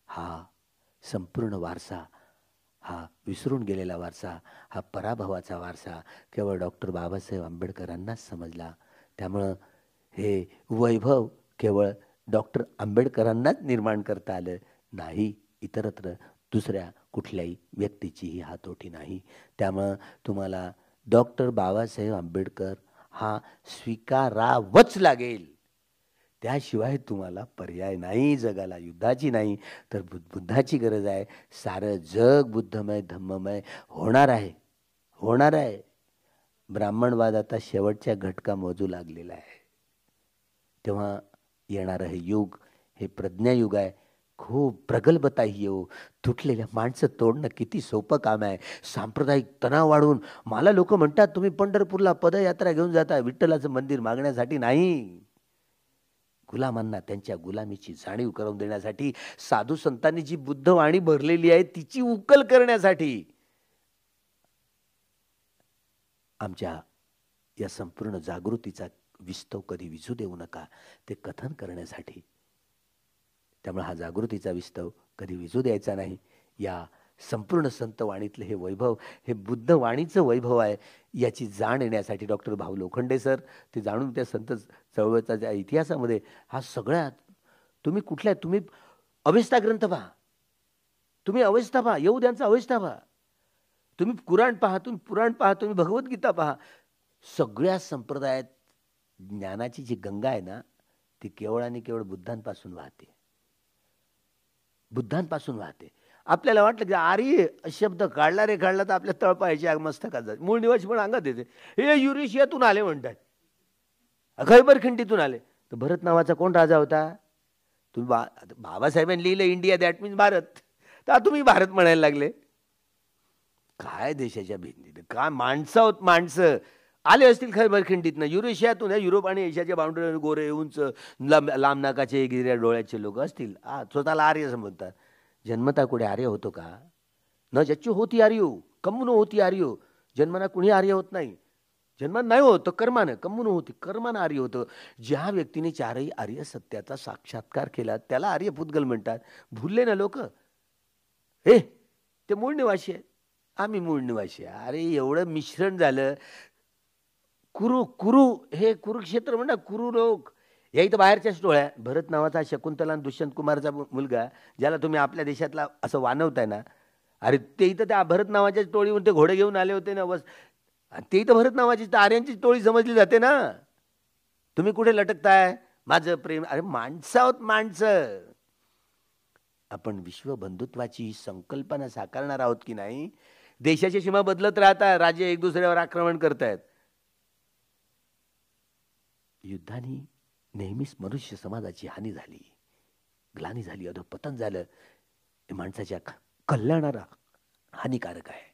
Speaker 1: हा संपूर्ण वारसा, हा विसरून गेलेला वारसा, हा पराभवाचा वारसा केवळ डॉक्टर बाबासाहेब आंबेडकरांनाच समजला. त्यामुळं हे वैभव केवळ डॉक्टर आंबेडकरांनाच निर्माण करता आलं नाही, इतरत्र दुसऱ्या कुठल्याही व्यक्तीचीही हातोटी नाही. त्यामुळं तुम्हाला डॉक्टर बाबासाहेब आंबेडकर हा स्वीकारावंच लागेल. त्याशिवाय तुम्हाला पर्याय नाही. जगाला युद्धाची नाही तर बुद्धाची गरज आहे. सारं जग बुद्धमय धम्ममय होणार आहे. ब्राह्मणवाद आता शेवटच्या घटका मोजू लागलेला आहे. तेव्हा येणारं हे युग हे प्रज्ञायुग आहे. खूप प्रगल्भता येऊ. तुटलेल्या माणसं तोडणं किती सोपं काम आहे. सांप्रदायिक तणाव वाढवून मला लोक म्हणतात तुम्ही पंढरपूरला पदयात्रा घेऊन जाता विठ्ठलाचं मंदिर मागण्यासाठी नाही, गुलामांना त्यांच्या गुलामीची जाणीव करून देण्यासाठी, साधू संतांनी जी बुद्धवाणी भरलेली आहे तिची उकल करण्यासाठी. आमच्या या संपूर्ण जागृतीचा विस्तव कधी विझू देऊ नका, ते कथन करण्यासाठी. त्यामुळे हा जागृतीचा विस्तव कधी विझू द्यायचा नाही. या संपूर्ण संतवाणीतले हे वैभव हे बुद्धवाणीचं वैभव आहे याची जाण येण्यासाठी डॉक्टर भाऊ लोखंडे सर ते जाणून त्या संत चळवळीच्या ज्या इतिहासामध्ये हा सगळ्यात तुम्ही अवेस्ता ग्रंथ पहा, तुम्ही अवेस्ता पहा, यहुद्यांचा अवेस्ता पहा, तुम्ही कुराण पहा, तुम्ही पुराण पहा, तुम्ही भगवद्गीता पहा. सगळ्या संप्रदायात ज्ञानाची जी गंगा आहे ना ती केवळ आणि केवळ बुद्धांपासून वाहते. आपल्याला वाटलं की आर्य शब्द काढला तर आपल्या तळपायाची मस्तकात जाते. मूळ निवासी पण अंगात येते. हे युरेशियातून आले म्हणतात, खैबर खिंडीतून आले. तर भरत नावाचा कोण राजा होता? तुम्ही बाबासाहेबांनी लिहिलं इंडिया दॅट मीन्स भारत, तर तुम्ही भारत म्हणायला लागले. काय देशाच्या भिंतीत काय माणसं आहोत, माणसं आले असतील खैबरखिंडीतनं, युरेशियातून, युरोप आणि एशियाच्या बाउंड्रीवर गोरे उंच लांब नाकाचे गिऱ्या डोळ्याचे लोक असतील, स्वतःला आर्य समजतात. जन्मता कुठे आर्य होतो का? न जच्चू होती आर्यो कम्मुन होती आर्यो. जन्माना कुणी आर्य होत नाही. जन्मात नाही होत तर कर्मानं, कम्मुन होती कर्मानं आर्य होतं. ज्या व्यक्तीने चारही आर्य सत्याचा साक्षात्कार केला त्याला आर्य पुद्गल म्हणतात. भुलले ना लोक, हे ते मूळ निवासी आहेत, आम्ही मूळ निवासी. अरे एवढं मिश्रण झालं. कुरु कुरु हे कुरुक्षेत्र म्हणा, कुरु लोक या इथं बाहेरच्याच टोळ्या. भरत नावाचा शकुंतला आणि दुष्यंत कुमारचा मुलगा, ज्याला तुम्ही आपल्या देशातला असं वानवताय ना, अरे ते इथं त्या भरत नावाच्या टोळीवर ते घोडे घेऊन आले होते ना, बस ते इथं भरत नावाची आर्यांची टोळी समजली जाते ना. तुम्ही कुठे लटकताय? माझं प्रेम, अरे माणसं आहोत माणसं. आपण विश्व बंधुत्वाची संकल्पना साकारणार आहोत की नाही? देशाची सीमा बदलत राहतात, राज्य एक दुसऱ्यावर आक्रमण करतायत. युद्धाने नेहमीच मनुष्य समाजाची हानी झाली, ग्लानी झाली, अधोपतन झालं. माणसाच्या कल्याणाला हानिकारक आहे.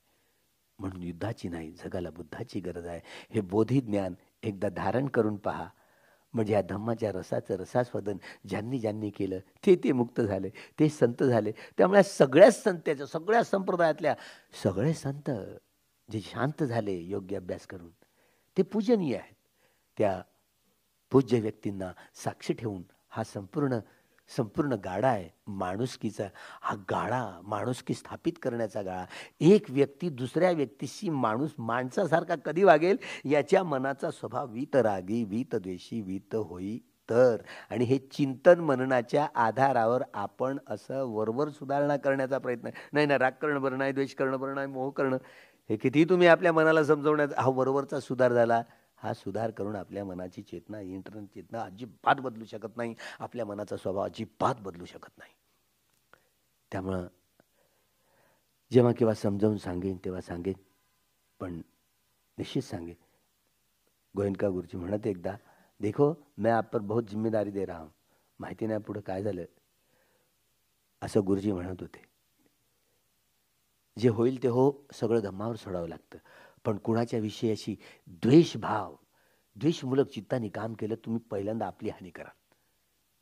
Speaker 1: म्हणून युद्धाची नाही, जगाला बुद्धाची गरज आहे. हे बोधी ज्ञान एकदा धारण करून पहा, म्हणजे या धम्माच्या रसाचं रसास्वादन ज्यांनी ज्यांनी केलं ते मुक्त झाले, ते संत झाले. त्यामुळे सगळ्याच संतांच्या, सगळ्या संप्रदायातल्या सगळे संत जे शांत झाले योग्य अभ्यास करून, ते पूजनीय आहेत. त्या पूज्य व्यक्तींना साक्षी ठेवून हा संपूर्ण गाडा आहे माणुसकीचा. हा गाडा माणुसकी स्थापित करण्याचा गाडा. एक व्यक्ती दुसऱ्या व्यक्तीशी माणसासारखा कधी वागेल, याच्या मनाचा स्वभाव वीतरागी, वीतद्वेषी, वीत होई तर. आणि हे चिंतन मननाच्या आधारावर आपण असं वरवर सुधारणा करण्याचा प्रयत्न, नाही ना राग करणं बरं नाही, द्वेष करणं बरं नाही, मोह करणं, हे कितीही तुम्ही आपल्या मनाला समजवण्याचा हा वरवरचा सुधार झाला. हा सुधार करून आपल्या मनाची चेतना, इंटरनल चेतना अजिबात बदलू शकत नाही. आपल्या मनाचा स्वभाव अजिबात बदलू शकत नाही. त्यामुळं जेव्हा केव्हा समजावून सांगेन तेव्हा सांगेन, पण निश्चित सांगेन. गोयनका गुरुजी म्हणत एकदा, देखो मैं आप पर बहुत जिम्मेदारी दे रहा हूं. माहिती नाही पुढे काय झालं, असं गुरुजी म्हणत होते. जे होईल ते हो, सगळं धम्मावर सोडावं लागतं. पण कुणाच्या विषयी अशी द्वेषभाव, द्वेषमूलक चित्ताने काम केलं, तुम्ही पहिल्यांदा आपली हानी कराल,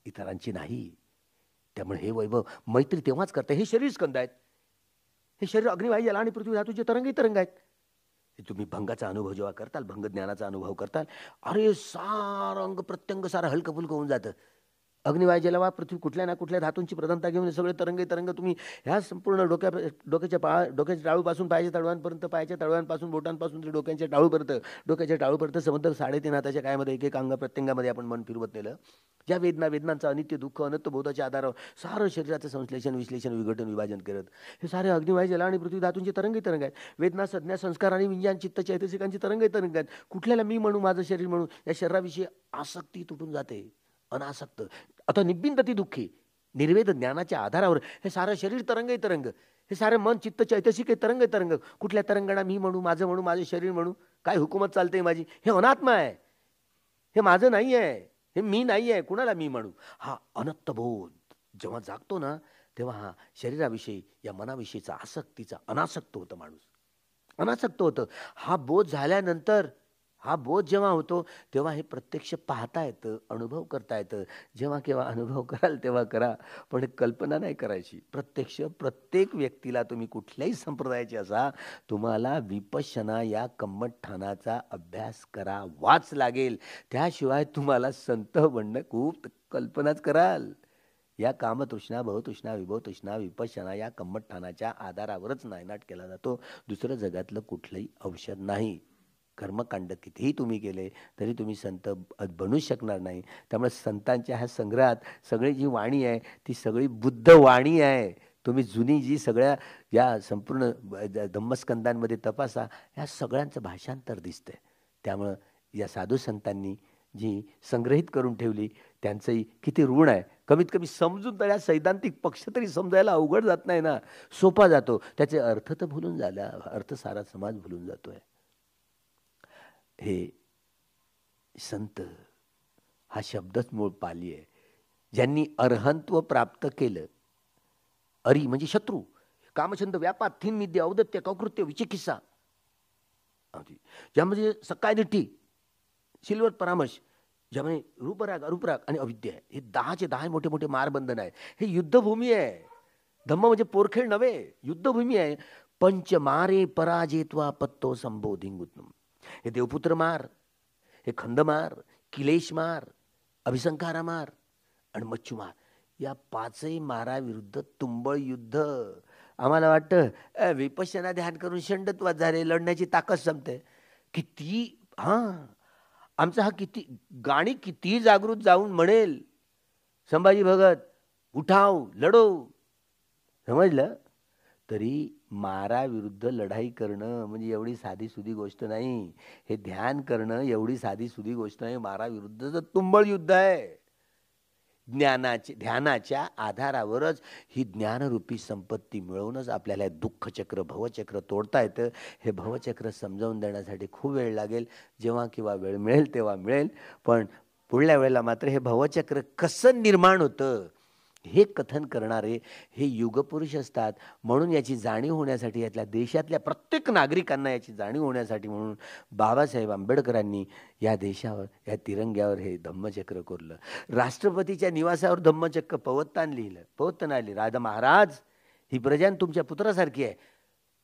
Speaker 1: इतरांची नाही. त्यामुळे हे वैभव मैत्री तेव्हाच करता. हे शरीर स्कंद आहेत, हे शरीर अग्निवायू जल आणि पृथ्वी धातूचे तरंग आहेत. तुम्ही भंगाचा अनुभव जेव्हा करताल, भंग ज्ञानाचा अनुभव करताल, अरे सारं अंग प्रत्यंग सारं हलकं फुलकं होऊन जातं. अग्निवाय जलवा पृथ्वी कुठल्या ना कुठल्या धातूंची प्रधानता घेऊन सगळे तरंग तुम्ही ह्या संपूर्ण डोक्याच्या टाळूपासून पायाच्या तळव्यांपर्यंत, पायाच्या तळव्यांपासून बोटांपासून ते डोक्याच्या टाळूपर्यंत समंदर 3.5 हाताच्या कायमध्ये एक एक अंग प्रत्यंगामध्ये आपण मन फिरवत नेलं. ज्या वेदनांचा अनित्य दुःख अनंत बोधाच्या आधारावर सारं शरीराचं संश्लेषण, विश्लेषण, विघटन, विभाजन करत हे सारे अग्निवाय जल आणि पृथ्वी धातूंचे तरंग आहेत. वेदना, संज्ञा, संस्कार आणि विज्ञान, चित्त, चैतसिकांची तरंग आहेत. कुठल्याला मी म्हणू, माझं शरीर म्हणू, या शरीराविषयी आसक्ती तुटून जाते. अनासक्त आता निबिंदती दुःखी, निर्वेद ज्ञानाच्या आधारावर हे सारं शरीर तरंग, हे सारे मन, चित्त, चैतसिक तरंग. कुठल्या तरंगणा मी म्हणू, माझं म्हणू, माझे शरीर म्हणू, काय हुकूमत चालते माझी? हे अनात्मा आहे, हे माझं नाही आहे, हे मी नाही आहे, कुणाला मी म्हणू? हा अनंत बोध जेव्हा जागतो ना, तेव्हा हा शरीराविषयी, या मनाविषयीचा आसक्तीचा अनासक्त होतं माणूस, अनासक्त होतं. हा बोध झाल्यानंतर, हा बोध जेव्हा होतो तेव्हा हे प्रत्यक्ष पाहता येतं, अनुभव करता येतं. जेव्हा केव्हा अनुभव कराल तेव्हा करा, पण कल्पना नाही करायची. प्रत्यक्ष प्रत्येक व्यक्तीला, तुम्ही कुठल्याही संप्रदायाचे असा, तुम्हाला विपश्यना या कम्मठठाणाचा अभ्यास करावाच लागेल. त्याशिवाय तुम्हाला संत बनणं खूप कल्पनाच कराल. या कामतृष्णा, भवतृष्णा, विभवतृष्णा, विपश्यना या कम्मठठाणाच्या आधारावरच नायनाट केला जातो. दुसरं जगातलं कुठलंही औषध नाही. कर्मकांड कितीही तुम्ही केले तरी तुम्ही संत बनू शकणार नाही. त्यामुळे संतांच्या ह्या संग्रहात सगळी जी वाणी आहे ती सगळी बुद्ध वाणी आहे. तुम्ही जुनी जी सगळ्या या संपूर्ण धम्मस्कंदांमध्ये तपासा, ह्या सगळ्यांचं भाषांतर दिसतंय. त्यामुळं या साधू संतांनी जी संग्रहित करून ठेवली त्यांचंही किती ऋण आहे. कमीत कमी समजून तर या सैद्धांतिक पक्ष तरी समजायला अवघड जात नाही ना, सोपा जातो. त्याचे अर्थ तर भुलून झाला, अर्थ सारा समाज भुलून जातोय. हे संत हा शब्दच मूळ पाली आहे. ज्यांनी अर्हंत्व प्राप्त केलं, अरी म्हणजे शत्रू, कामछंद, व्यापार, थिन विद्या, औदत्य, कौकृत्य, विचिकित्सा, ज्यामध्ये सकाय दिट्ठी, सिल्वर परामर्श, ज्यामध्ये रूपराग, अरूपराग आणि अविद्या आहे. हे 10चे 10 मोठे मोठे मारबंधन आहेत. हे युद्धभूमी आहे. धम्म म्हणजे पोरखेळ नव्हे, युद्धभूमी आहे. पंच मारे पराजेत्वा पत्तो संबोधिंगुत्तम. हे देवपुत्र मार, हे खंडमार, किलेशमार, अभिसंकारामार आणि मच्छुमार, या 5ही माराविरुद्ध तुंबळ युद्ध. आम्हाला वाटतं विपश्यना ध्यान करून षंडत्वात झाले, लढण्याची ताकद संपते. किती आमचा हा किती गाणी किती जागृत जाऊन म्हणेल, संभाजी भगत उठाव लढो, समजलं, तरी माराविरुद्ध लढाई करणं म्हणजे एवढी साधी सुधी गोष्ट नाही. हे ध्यान करणं एवढी साधी सुधी गोष्ट नाही. माराविरुद्धचं तुंबळ युद्ध आहे. ध्यानाच्या आधारावरच ही ज्ञानरूपी संपत्ती मिळवूनच आपल्याला दुःखचक्र, भवचक्र तोडता येतं. हे भवचक्र समजावून देण्यासाठी खूप वेळ लागेल. जेव्हा किंवा वेळ मिळेल तेव्हा मिळेल. पण पुढल्या वेळेला मात्र हे भवचक्र कसं निर्माण होतं हे कथन करणारे हे युगपुरुष असतात. म्हणून याची जाणीव होण्यासाठी, यातल्या देशातल्या प्रत्येक नागरिकांना याची जाणीव होण्यासाठी म्हणून बाबासाहेब आंबेडकरांनी या देशावर, या तिरंग्यावर हे धम्मचक्र कोरलं. राष्ट्रपतीच्या निवासावर धम्मचक्र पवत्तान लिहिलं. पवत्तान लिहिलं, राजा महाराज, ही प्रजा तुमच्या पुत्रासारखी आहे.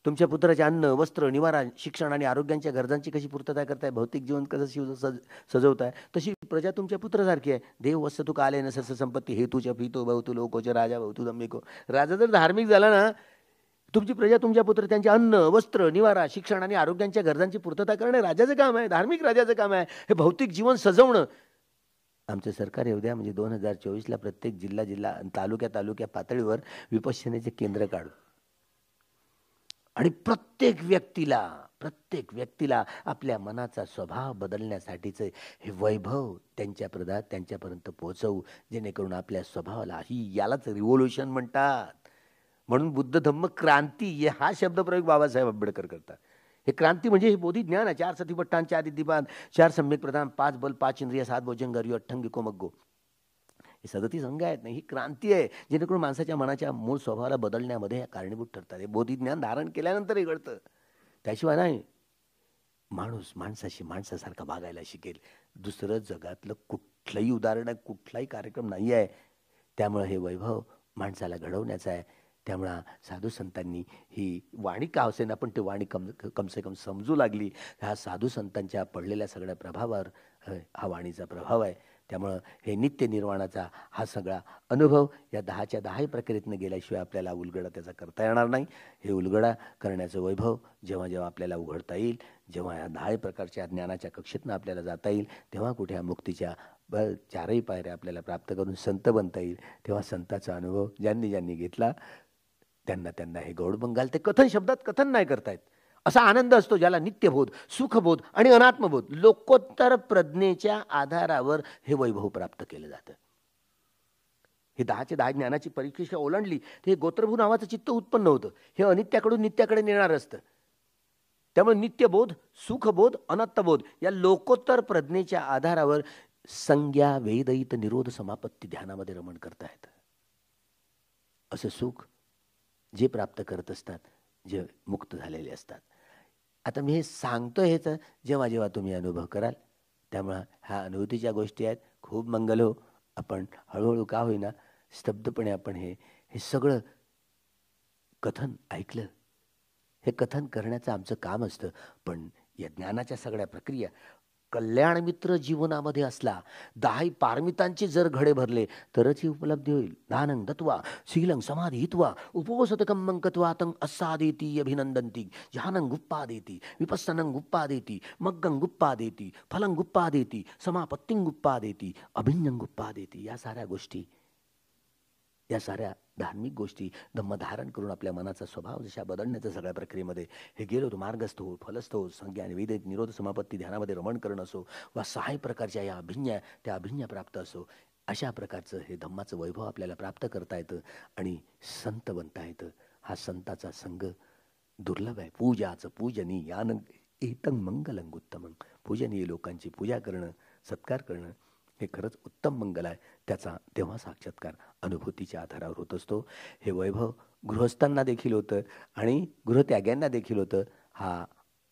Speaker 1: तुमच्या पुत्राचे अन्न, वस्त्र, निवारा, शिक्षण आणि आरोग्यांच्या गरजांची कशी पूर्तता करताय, भौतिक जीवन कसं सजवताय, तशी प्रजा तुमच्या पुत्रासारखी आहे. देव वस्तू काले न सस संपत्ती हेतूच्या फितो भवतू लोकोचे राजा भवतू दम्मिको. राजा जर धार्मिक झाला ना, तुमची प्रजा, तुमच्या पुत्र, त्यांचे अन्न, वस्त्र, निवारा, शिक्षण आणि आरोग्यांच्या गरजांची पूर्तता करणे राजाचं काम आहे, धार्मिक राजाचं काम आहे. हे भौतिक जीवन सजवणं आमचं सरकार येऊ द्या. म्हणजे 2024ला प्रत्येक जिल्हा तालुक्या पातळीवर विपश्यनेचे केंद्र काढू आणि प्रत्येक व्यक्तीला आपल्या मनाचा स्वभाव बदलण्यासाठीचं हे वैभव त्यांच्यापर्यंत पोहोचवू, जेणेकरून आपल्या स्वभावाला यालाच रिव्होल्युशन म्हणतात. म्हणून बुद्ध धम्म क्रांती हा शब्दप्रयोग बाबासाहेब आंबेडकर करतात. हे क्रांती म्हणजे हे बोधी ज्ञान आहे. 4 सतीपट्टान, 4 दिद्दीपान, 4 सम्यक प्रधान, 5 बल, 5 इंद्रिय, 7 भोजंगारी, अठ्ठंगिको मग्गो, हे 37 अंग आहेत. नाही, ही क्रांती आहे, जेणेकरून माणसाच्या मनाच्या मूळ स्वभावाला बदलण्यामध्ये कारणीभूत ठरतात. हे बोधिज्ञान धारण केल्यानंतर हे घडतं, त्याशिवाय नाही. माणूस माणसासारखा वागायला शिकेल. दुसरं जगातलं कुठलंही उदाहरण, कुठलाही कार्यक्रम नाही आहे. त्यामुळे हे वैभव माणसाला घडवण्याचं आहे. त्यामुळे साधू संतांनी ही वाणी का असेना, पण ती वाणी कमसे कम समजू लागली. ह्या साधू संतांच्या पडलेल्या सगळ्या प्रभावावर हा वाणीचा प्रभाव आहे. त्यामुळं हे नित्य निर्वाणाचा हा सगळा अनुभव या 10च्या 10 प्रक्रियेतनं गेल्याशिवाय आपल्याला उलगडा त्याचा करता येणार नाही. हे उलगडा करण्याचं वैभव जेव्हा जेव्हा आपल्याला उघडता येईल, जेव्हा या 10 प्रकारच्या ज्ञानाच्या कक्षेतनं आपल्याला जाता येईल, तेव्हा कुठे ह्या मुक्तीच्या 4ही पायऱ्या आपल्याला प्राप्त करून संत बनता येईल. तेव्हा संताचा अनुभव ज्यांनी घेतला त्यांना हे गौडबंगाल ते कथन शब्दात कथन नाही करतायत. असा आनंद असतो ज्याला नित्यबोध, सुखबोध आणि अनात्मबोध, लोकोत्तर प्रज्ञेच्या आधारावर हे वैभव प्राप्त केलं जातं. हे 10च्या 10 ज्ञानाची परीक्षा ओलांडली ते गोत्रभू नावाचं चित्त उत्पन्न होतं. हे अनित्याकडून नित्याकडे नेणार असतं. त्यामुळे नित्यबोध, सुखबोध, अनात्मबोध या लोकोत्तर प्रज्ञेच्या आधारावर संज्ञा वेदयित निरोध समापत्ती ध्यानामध्ये रमण करता येतं. असं सुख जे प्राप्त करत असतात, जे मुक्त झालेले असतात. आता मी हे सांगतो हेच जेव्हा जेव्हा तुम्ही अनुभव कराल. त्यामुळं ह्या अनुभूतीच्या गोष्टी आहेत. खूप मंगल हो. आपण हळूहळू का होईना स्तब्धपणे आपण हे सगळं कथन ऐकलं. हे कथन करण्याचं आमचं काम असतं. पण या ज्ञानाच्या सगळ्या प्रक्रिया कल्याण मित्र जीवनामध्ये असला, 10 पारमितांचे जर घडे भरले तरच ही उपलब्धी होईल. दानं दत्वा शीलं समाधित्वा उपवसतकं मंकत्वा तं अस्सादेति अभिनंदन्ति ध्यानं गुप्पादेति विपस्सनं गुप्पादेति मग्गं गुप्पादेति फलं गुप्पादेति समापत्तिं गुप्पादेति अभिन्नं गुप्पादेति. या साऱ्या गोष्टी, या साऱ्या धार्मिक गोष्टी धम्मधारण करून आपल्या मनाचा स्वभाव जशा बदलण्याच्या सगळ्या प्रक्रियेमध्ये हे गेलो तो मार्गस्थ हो, फलस्थ हो, संज्ञा आणि वेद निरोध समापत्ती ध्यानामध्ये रमण करणं असो वा 6 प्रकारच्या या अभिज्ञा प्राप्त असो, अशा प्रकारचं हे धम्माचं वैभव आपल्याला प्राप्त करता येतं आणि संत बनता येतं. हा संताचा संग दुर्लभ आहे. पूजाचं पूजनीयानं एतं मंगलं उत्तमं. पूजनीय लोकांची पूजा करणं, सत्कार करणं हे खरंच उत्तम मंगल आहे. त्याचा तेव्हा साक्षात्कार अनुभूतीच्या आधारावर होत असतो. हे वैभव गृहस्थांना देखील होतं आणि गृहत्याग्यांना देखील होतं. हा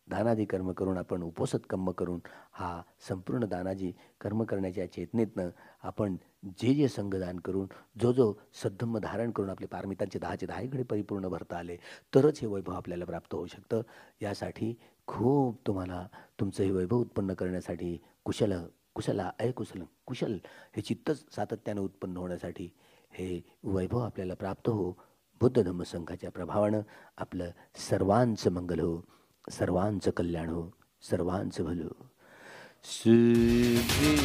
Speaker 1: दानादी कर्म करून, आपण उपोषित कर्म करून, हा संपूर्ण दानाजी कर्म करण्याच्या चेतनेतनं आपण जे जे संघदान करून, जो जो सद्धम्म धारण करून आपले पारमितांचे 10चे 10 घडे परिपूर्ण भरता आले, तरच हे वैभव आपल्याला प्राप्त होऊ शकतं. यासाठी खूप तुम्हाला तुमचं हे वैभव उत्पन्न करण्यासाठी कुशला अयकुशल कुशल हे चित्तच सातत्यानं उत्पन्न होण्यासाठी हे वैभव आपल्याला प्राप्त हो. बुद्ध धम्म संघाच्या प्रभावानं आपलं सर्वांचं मंगल हो, सर्वांचं कल्याण हो, सर्वांचं भलं. सिद्धी